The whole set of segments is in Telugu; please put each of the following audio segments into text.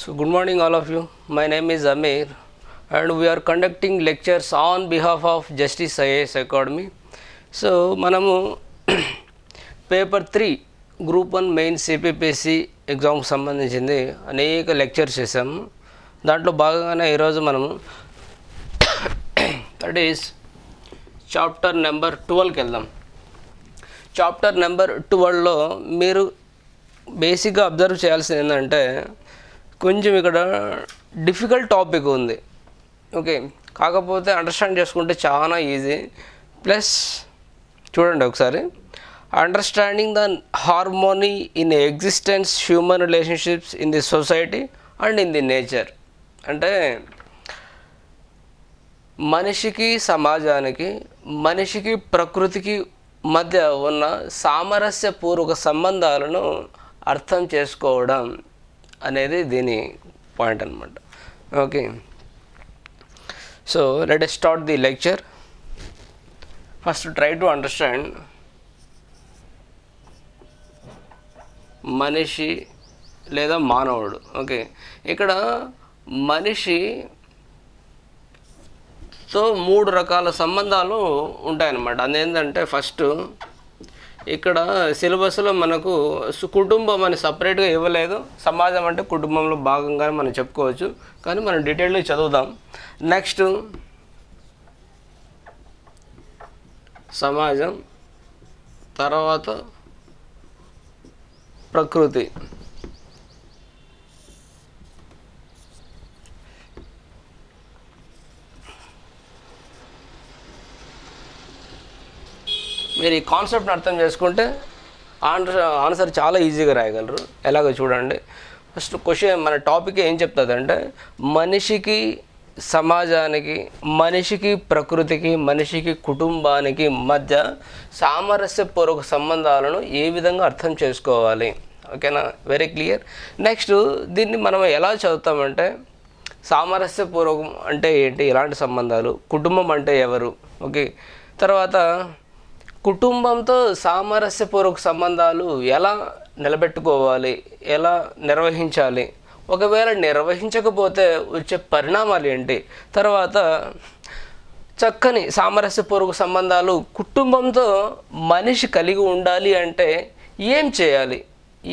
So good morning all of you. My name is Amir and we are conducting lectures on behalf of Justice IAS Academy. So మనము పేపర్ 3 గ్రూప్ 1 మెయిన్ APPSC ఎగ్జామ్కి సంబంధించింది అనేక లెక్చర్స్ చేసాము. దాంట్లో భాగంగానే ఈరోజు మనము దట్ ఈస్ చాప్టర్ నెంబర్ 12కి వెళ్దాం. చాప్టర్ నెంబర్ 12లో మీరు బేసిక్గా అబ్జర్వ్ చేయాల్సింది ఏంటంటే కొంచెం ఇక్కడ డిఫికల్ట్ టాపిక్ ఉంది. ఓకే, కాకపోతే అండర్స్టాండ్ చేసుకుంటే చాలా ఈజీ. ప్లస్ చూడండి ఒకసారి, understanding the harmony in existence human relationships in the society and in the nature. అంటే మనిషికి సమాజానికి మనిషికి ప్రకృతికి మధ్య ఉన్న సామరస్యపూర్వక సంబంధాలను అర్థం చేసుకోవడం అనేది దీని పాయింట్ అన్నమాట. Okay, so let us start the lecture. First try to understand మనిషి లేదా మానవుడు. ఓకే, ఇక్కడ మనిషితో 3 రకాల సంబంధాలు ఉంటాయన్నమాట. అదేంటంటే ఫస్ట్ ఇక్కడ సిలబస్లో మనకు కుటుంబం అని సపరేట్గా ఇవ్వలేదు. సమాజం అంటే కుటుంబంలో భాగంగానే మనం చెప్పుకోవచ్చు, కానీ మనం డీటెయిల్గా చదువుదాం. నెక్స్ట్ సమాజం, తర్వాత ప్రకృతి, మీరు ఈ కాన్సెప్ట్ని అర్థం చేసుకుంటే ఆన్సర్ చాలా ఈజీగా రాయగలరు. ఎలాగో చూడండి. ఫస్ట్ క్వశ్చన్, మన టాపిక్ ఏం చెప్తుందంటే మనిషికి సమాజానికి మనిషికి ప్రకృతికి మనిషికి కుటుంబానికి మధ్య సామరస్యపూర్వక సంబంధాలను ఏ విధంగా అర్థం చేసుకోవాలి. ఓకేనా, వెరీ క్లియర్. నెక్స్ట్ దీన్ని మనం ఎలా చదువుతామంటే సామరస్యపూర్వకం అంటే ఏంటి, ఎలాంటి సంబంధాలు, కుటుంబం అంటే ఎవరు, ఓకే, తర్వాత కుటుంబంతో సామరస్యపూర్వక సంబంధాలు ఎలా నిలబెట్టుకోవాలి, ఎలా నిర్వహించాలి, ఒకవేళ నిర్వహించకపోతే వచ్చే పరిణామాలు ఏంటి, తర్వాత చక్కని సామరస్యపూర్వక సంబంధాలు కుటుంబంతో మనిషి కలిగి ఉండాలి అంటే ఏం చేయాలి,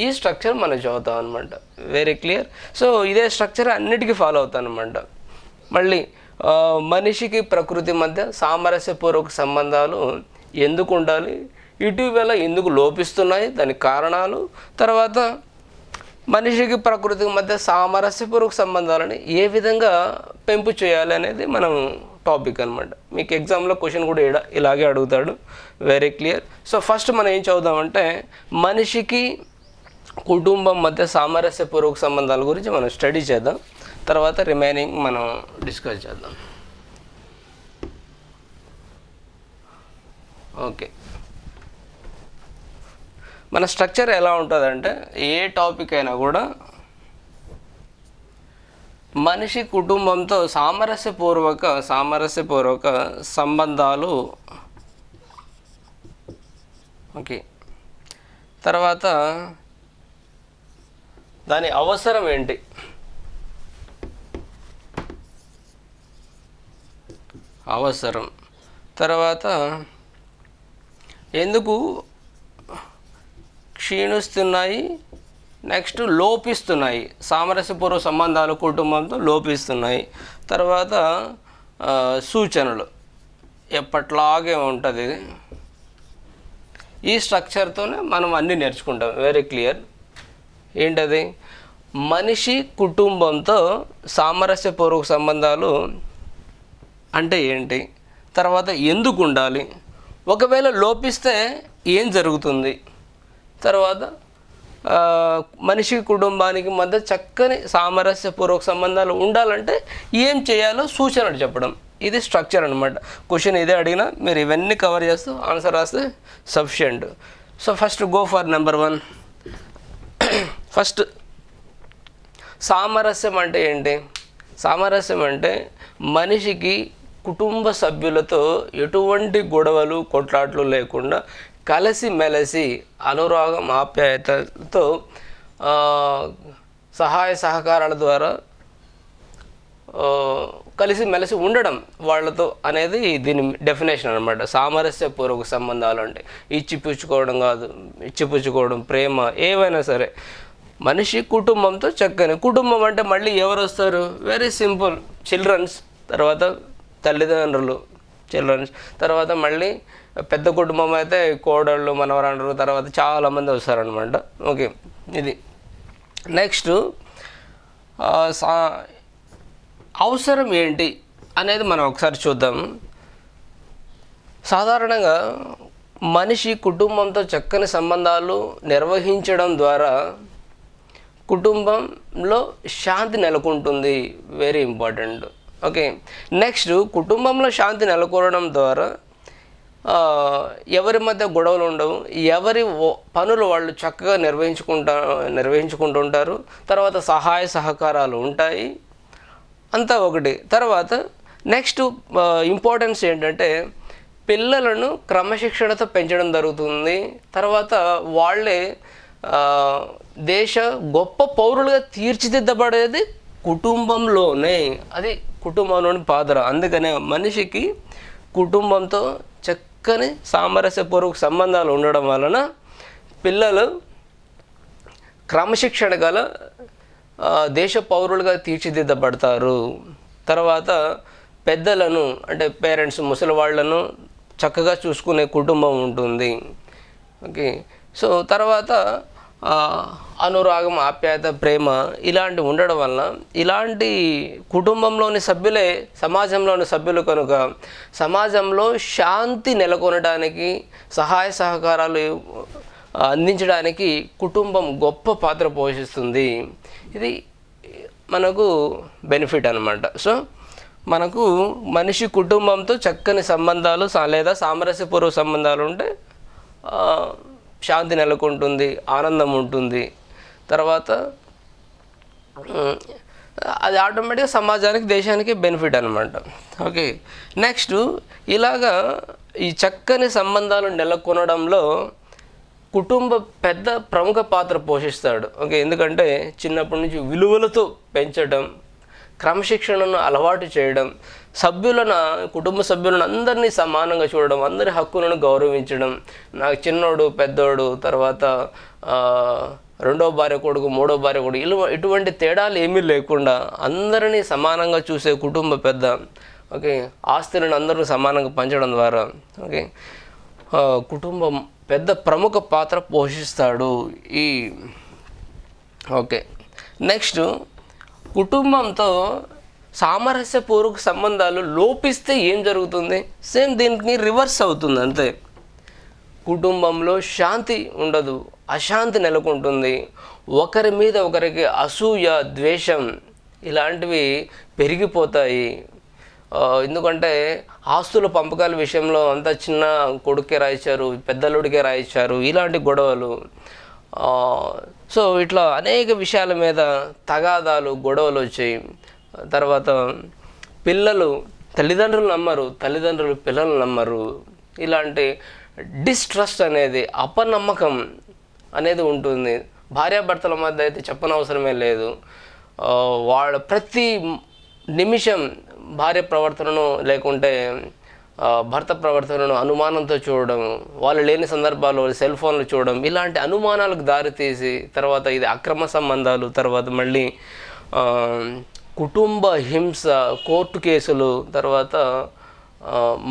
ఈ స్ట్రక్చర్ మనం చదువుతాం అనమాట. Very clear. సో ఇదే స్ట్రక్చర్ అన్నిటికీ ఫాలో అవుతాం అనమాట. మళ్ళీ మనిషికి ప్రకృతి మధ్య సామరస్యపూర్వక సంబంధాలు ఎందుకు ఉండాలి, ఇటీవల ఎందుకు లోపిస్తున్నాయి, దాని కారణాలు, తర్వాత మనిషికి ప్రకృతికి మధ్య సామరస్యపూర్వక సంబంధాలని ఏ విధంగా పెంపు చేయాలి అనేది మనం టాపిక్ అనమాట. మీకు ఎగ్జామ్లో క్వశ్చన్ కూడా ఇలాగే అడుగుతాడు. Very clear. సో ఫస్ట్ మనం ఏం చదువుదామంటే మనిషికి కుటుంబం మధ్య సామరస్యపూర్వక సంబంధాల గురించి మనం స్టడీ చేద్దాం. తర్వాత రిమైనింగ్ మనం డిస్కస్ చేద్దాం. ఓకే, మన స్ట్రక్చర్ ఎలా ఉంటుందంటే ఏ టాపిక్ అయినా కూడా మనిషి కుటుంబంతో సామరస్యపూర్వక సంబంధాలు, ఓకే, తర్వాత దాని అవసరం ఏంటి, అవసరం, తర్వాత ఎందుకు క్షీణిస్తున్నాయి, నెక్స్ట్ లోపిస్తున్నాయి, సామరస్యపూర్వ సంబంధాలు కుటుంబంతో లోపిస్తున్నాయి, తర్వాత సూచనలు ఎప్పట్లాగే ఉంటుంది. ఈ స్ట్రక్చర్తోనే మనం అన్నీ నేర్చుకుంటాం. Very clear. ఏంటది, మనిషి కుటుంబంతో సామరస్యపూర్వక సంబంధాలు అంటే ఏంటి, తర్వాత ఎందుకు ఉండాలి, ఒకవేళ లోపిస్తే ఏం జరుగుతుంది, తర్వాత మనిషికి కుటుంబానికి మధ్య చక్కని సామరస్యపూర్వక సంబంధాలు ఉండాలంటే ఏం చేయాలో సూచనలు చెప్పడం. ఇది స్ట్రక్చర్ అనమాట. క్వశ్చన్ ఇదే అడిగినా మీరు ఇవన్నీ కవర్ చేస్తూ ఆన్సర్ రాస్తే sufficient. So first go for number 1. First సామరస్యం అంటే ఏంటి? సామరస్యం అంటే మనిషికి కుటుంబ సభ్యులతో ఎటువంటి గొడవలు కొట్లాట్లు లేకుండా కలిసిమెలిసి అనురాగం ఆప్యాయతతో సహాయ సహకారాల ద్వారా కలిసి మెలిసి ఉండడం వాళ్ళతో అనేది దీని డెఫినేషన్ అనమాట. సామరస్యపూర్వక సంబంధాలు అంటే ఇచ్చిపుచ్చుకోవడం కాదు, ఇచ్చిపుచ్చుకోవడం, ప్రేమ, ఏవైనా సరే మనిషి కుటుంబంతో చక్కని కుటుంబం అంటే మళ్ళీ ఎవరు వస్తారు? వెరీ సింపుల్, చిల్డ్రన్స్, తర్వాత తల్లిదండ్రులు, చిల్డ్రన్స్, తర్వాత మళ్ళీ పెద్ద కుటుంబం అయితే కోడళ్ళు, మనవరాండ్రు, తర్వాత చాలామంది వస్తారనమాట. ఓకే, ఇది నెక్స్ట్ అవసరం ఏంటి అనేది మనం ఒకసారి చూద్దాం. సాధారణంగా మనిషి కుటుంబంతో చక్కని సంబంధాలు నిర్వహించడం ద్వారా కుటుంబంలో శాంతి నెలకొంటుంది. Very important. ఓకే, నెక్స్ట్ కుటుంబంలో శాంతి నెలకొనడం ద్వారా ఎవరి మధ్య గొడవలు ఉండవు, ఎవరి పనులు వాళ్ళు చక్కగా నిర్వహించుకుంటుంటారు. తర్వాత సహాయ సహకారాలు ఉంటాయి, అంతా ఒకటి. తర్వాత నెక్స్ట్ ఇంపార్టెన్స్ ఏంటంటే పిల్లలను క్రమశిక్షణతో పెంచడం జరుగుతుంది. తర్వాత వాళ్ళే దేశ గొప్ప పౌరులుగా తీర్చిదిద్దబడేది కుటుంబంలోనే. అది కుటుంబంలోని పాత్ర. అందుకనే మనిషికి కుటుంబంతో చక్కని సామరస్యపూర్వక సంబంధాలు ఉండడం వలన పిల్లలు క్రమశిక్షణ గల దేశ పౌరులుగా తీర్చిదిద్దబడతారు. తర్వాత పెద్దలను అంటే పేరెంట్స్, ముసలి వాళ్ళను చక్కగా చూసుకునే కుటుంబం ఉంటుంది. ఓకే, సో తర్వాత అనురాగం, ఆప్యాయత, ప్రేమ ఇలాంటి ఉండడం వల్ల ఇలాంటి కుటుంబంలోని సభ్యులే సమాజంలోని సభ్యులు కనుక సమాజంలో శాంతి నెలకొనడానికి, సహాయ సహకారాలు అందించడానికి కుటుంబం గొప్ప పాత్ర పోషిస్తుంది. ఇది మనకు బెనిఫిట్ అనమాట. సో మనకు మనిషి కుటుంబంతో చక్కని సంబంధాలు లేదా సామరస్యపూర్వక సంబంధాలు ఉంటే శాంతి నెలకొంటుంది, ఆనందం ఉంటుంది. తర్వాత అది ఆటోమేటిక్గా సమాజానికి, దేశానికి బెనిఫిట్ అనమాట. ఓకే, నెక్స్ట్ ఇలాగా ఈ చక్కని సంబంధాలు నెలకొనడంలో కుటుంబ పెద్ద ప్రముఖ పాత్ర పోషిస్తాడు. ఓకే, ఎందుకంటే చిన్నప్పటి నుంచి విలువలతో పెంచడం, క్రమశిక్షణను అలవాటు చేయడం, కుటుంబ సభ్యులను అందరినీ సమానంగా చూడడం, అందరి హక్కులను గౌరవించడం, నాకు చిన్నోడు, పెద్దోడు, తర్వాత రెండో భార్య కొడుకు, మూడో భార్య కొడుకు, ఇటువంటి తేడాలు ఏమీ లేకుండా అందరినీ సమానంగా చూసే కుటుంబ పెద్ద. ఓకే, ఆస్తులను అందరూ సమానంగా పంచడం ద్వారా ఓకే కుటుంబం పెద్ద ప్రముఖ పాత్ర పోషిస్తాడు. ఓకే, నెక్స్ట్ కుటుంబంతో సామరస్యపూర్వక సంబంధాలు లోపిస్తే ఏం జరుగుతుంది? సేమ్ దీనికి రివర్స్ అవుతుంది అంతే. కుటుంబంలో శాంతి ఉండదు, అశాంతి నెలకొంటుంది. ఒకరి మీద ఒకరికి అసూయ, ద్వేషం ఇలాంటివి పెరిగిపోతాయి. ఎందుకంటే ఆస్తుల పంపకాల విషయంలో అంతా చిన్న కొడుకే రాయించారు, పెద్దలుడికే రాయించారు, ఇలాంటి గొడవలు. సో ఇట్లా అనేక విషయాల మీద తగాదాలు, గొడవలు వచ్చాయి. తర్వాత పిల్లలు తల్లిదండ్రులు నమ్మరు, తల్లిదండ్రులు పిల్లలు నమ్మరు. ఇలాంటి డిస్ట్రస్ట్ అనేది, అపనమ్మకం అనేది ఉంటుంది. భార్యాభర్తల మధ్య అయితే చెప్పనవసరమే లేదు. వాళ్ళ ప్రతి నిమిషం భార్య ప్రవర్తనను లేకుంటే భర్త ప్రవర్తనను అనుమానంతో చూడడం, వాళ్ళు లేని సందర్భాల్లో సెల్ ఫోన్లు చూడడం, ఇలాంటి అనుమానాలకు దారితీసి తర్వాత ఇది అక్రమ సంబంధాలు, తర్వాత మళ్ళీ కుటుంబ హింస, కోర్టు కేసులు, తర్వాత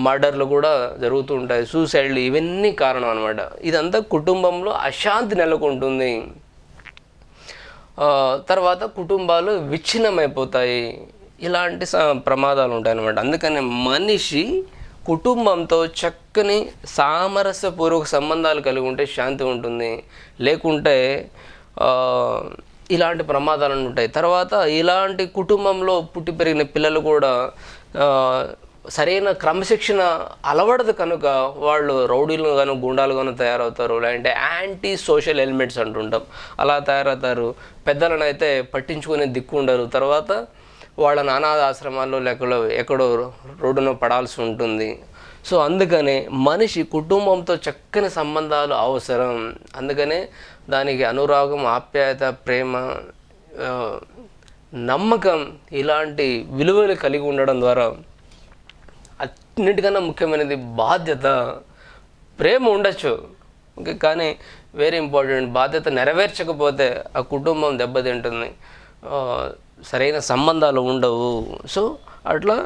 మర్డర్లు కూడా జరుగుతూ ఉంటాయి, సూసైడ్లు, ఇవన్నీ కారణం అనమాట. ఇదంతా కుటుంబంలో అశాంతి నెలకొంటుంది. తర్వాత కుటుంబాలు విచ్ఛిన్నమైపోతాయి. ఇలాంటి ప్రమాదాలు ఉంటాయి అన్నమాట. అందుకని మనిషి కుటుంబంతో చక్కని సామరస్యపూర్వక సంబంధాలు కలిగి ఉంటే శాంతి ఉంటుంది, లేకుంటే ఇలాంటి ప్రమాదాలు ఉంటాయి. తర్వాత ఇలాంటి కుటుంబంలో పుట్టి పెరిగిన పిల్లలు కూడా సరైన క్రమశిక్షణ అలవడదు కనుక వాళ్ళు రౌడీలు గాను, గుండాలు గాను తయారవుతారు. లేదంటే యాంటీ సోషల్ ఎలిమెంట్స్ అంటుంటాం, అలా తయారవుతారు. పెద్దలను అయితే పట్టించుకునే దిక్కు ఉండరు. తర్వాత వాళ్ళ అనాథ ఆశ్రమాల్లో ఎక్కడో రోడ్డున పడాల్సి ఉంటుంది. సో అందుకనే మనిషి కుటుంబంతో చక్కని సంబంధాలు అవసరం. అందుకనే దానికి అనురాగం, ఆప్యాయత, ప్రేమ నమ్మకం ఇలాంటి విలువలు కలిగి ఉండడం ద్వారా అన్నిటికన్నా ముఖ్యమైనది బాధ్యత. ప్రేమ ఉండొచ్చు ఓకే, కానీ వెరీ ఇంపార్టెంట్, బాధ్యత నెరవేర్చకపోతే ఆ కుటుంబం దెబ్బతింటుంది, సరైన సంబంధాలు ఉండవు. సో అట్లా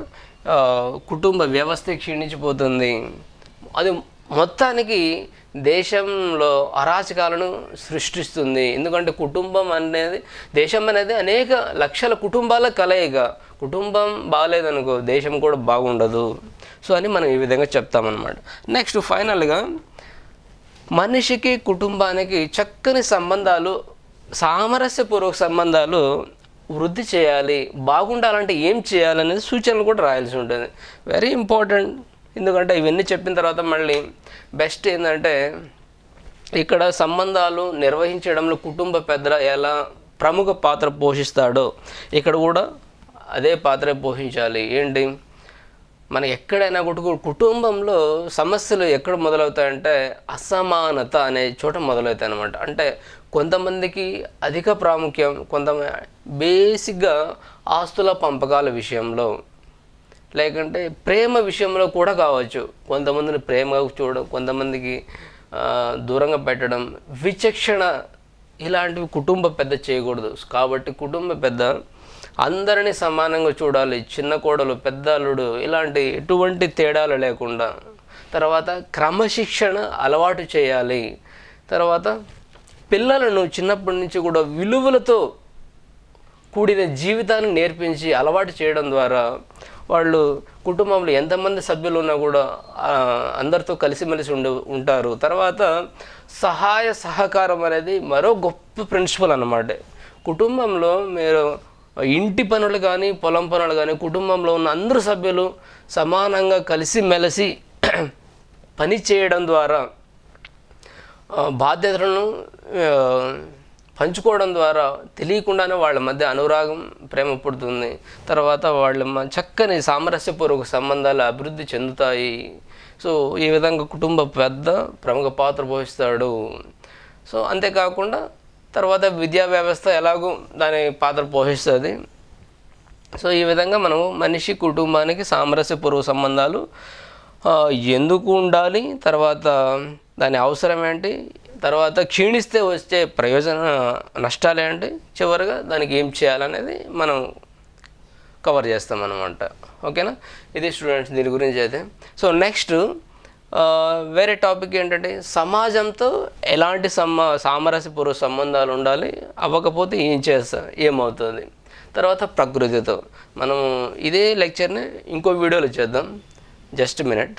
కుటుంబ వ్యవస్థ క్షీణించిపోతుంది. అది మొత్తానికి దేశంలో అరాచకాలను సృష్టిస్తుంది. ఎందుకంటే కుటుంబం అనేది, దేశం అనేది అనేక లక్షల కుటుంబాల కలయిక. కుటుంబం బాగాలేదనుకో దేశం కూడా బాగుండదు. సో అని మనం ఈ విధంగా చెప్తామన్నమాట. నెక్స్ట్ ఫైనల్గా మనిషికి కుటుంబానికి చక్కని సంబంధాలు, సామరస్యపూర్వక సంబంధాలు వృద్ధి చేయాలి, బాగుండాలంటే ఏం చేయాలనేది సూచనలు కూడా రాయాల్సి ఉంటుంది. Very important. ఎందుకంటే ఇవన్నీ చెప్పిన తర్వాత మళ్ళీ బెస్ట్ ఏంటంటే ఇక్కడ సంబంధాలు నిర్వహించడంలో కుటుంబ పెద్ద ఎలా ప్రముఖ పాత్ర పోషిస్తాడో ఇక్కడ కూడా అదే పాత్ర పోషించాలి. ఏంటి, మన ఎక్కడైనా కుటుంబంలో సమస్యలు ఎక్కడ మొదలవుతాయంటే అసమానత అనే చోట మొదలవుతాయి అన్నమాట. అంటే కొంతమందికి అధిక ప్రాముఖ్యం, కొంతమంది బేసిక్గా ఆస్తుల పంపకాల విషయంలో, లేకంటే ప్రేమ విషయంలో కూడా కావచ్చు. కొంతమందిని ప్రేమగా చూడడం, కొంతమందికి దూరంగా పెట్టడం, విచక్షణ ఇలాంటివి కుటుంబ పెద్ద చేయకూడదు. కాబట్టి కుటుంబ పెద్ద అందరినీ సమానంగా చూడాలి. చిన్న కోడలు, పెద్ద అల్లుడు ఇలాంటి ఎటువంటి తేడాలు లేకుండా. తర్వాత క్రమశిక్షణ అలవాటు చేయాలి. తర్వాత పిల్లలను చిన్నప్పటి నుంచి కూడా విలువలతో కూడిన జీవితాన్ని నేర్పించి అలవాటు చేయడం ద్వారా వాళ్ళు కుటుంబంలో ఎంతమంది సభ్యులు ఉన్నా కూడా అందరితో కలిసిమెలిసి ఉంటారు. తర్వాత సహాయ సహకారం అనేది మరో గొప్ప ప్రిన్సిపల్ అన్నమాట. కుటుంబంలో మీరు ఇంటి పనులు కానీ పొలం పనులు కానీ కుటుంబంలో ఉన్న అందరు సభ్యులు సమానంగా కలిసిమెలిసి పని చేయడం ద్వారా, బాధ్యతలను పంచుకోవడం ద్వారా తెలియకుండానే వాళ్ళ మధ్య అనురాగం, ప్రేమ పుడుతుంది. తర్వాత వాళ్ళ చక్కని సామరస్యపూర్వక సంబంధాలు అభివృద్ధి చెందుతాయి. సో ఈ విధంగా కుటుంబ పెద్ద ప్రముఖ పాత్ర పోషిస్తాడు. సో అంతేకాకుండా తర్వాత విద్యా వ్యవస్థ ఎలాగో దాని పాత్ర పోషిస్తుంది. సో ఈ విధంగా మనము మనిషి కుటుంబానికి సామరస్యపూర్వక సంబంధాలు ఎందుకు ఉండాలి, తర్వాత దాని అవసరం ఏంటి, తర్వాత క్షీణిస్తే వచ్చే ప్రయోజన నష్టాలు ఏంటి, చివరిగా దానికి ఏం చేయాలనేది మనం కవర్ చేస్తామన్నమాట. ఓకేనా, ఇది స్టూడెంట్స్ దీని గురించి అయితే. సో నెక్స్ట్ వేరే టాపిక్ ఏంటంటే సమాజంతో ఎలాంటి సామరస్యపూర్వక సంబంధాలు ఉండాలి, అవ్వకపోతే ఏమవుతుంది. తర్వాత ప్రకృతితో. మనం ఇదే లెక్చర్ని ఇంకో వీడియోలో చేద్దాం. Just minute.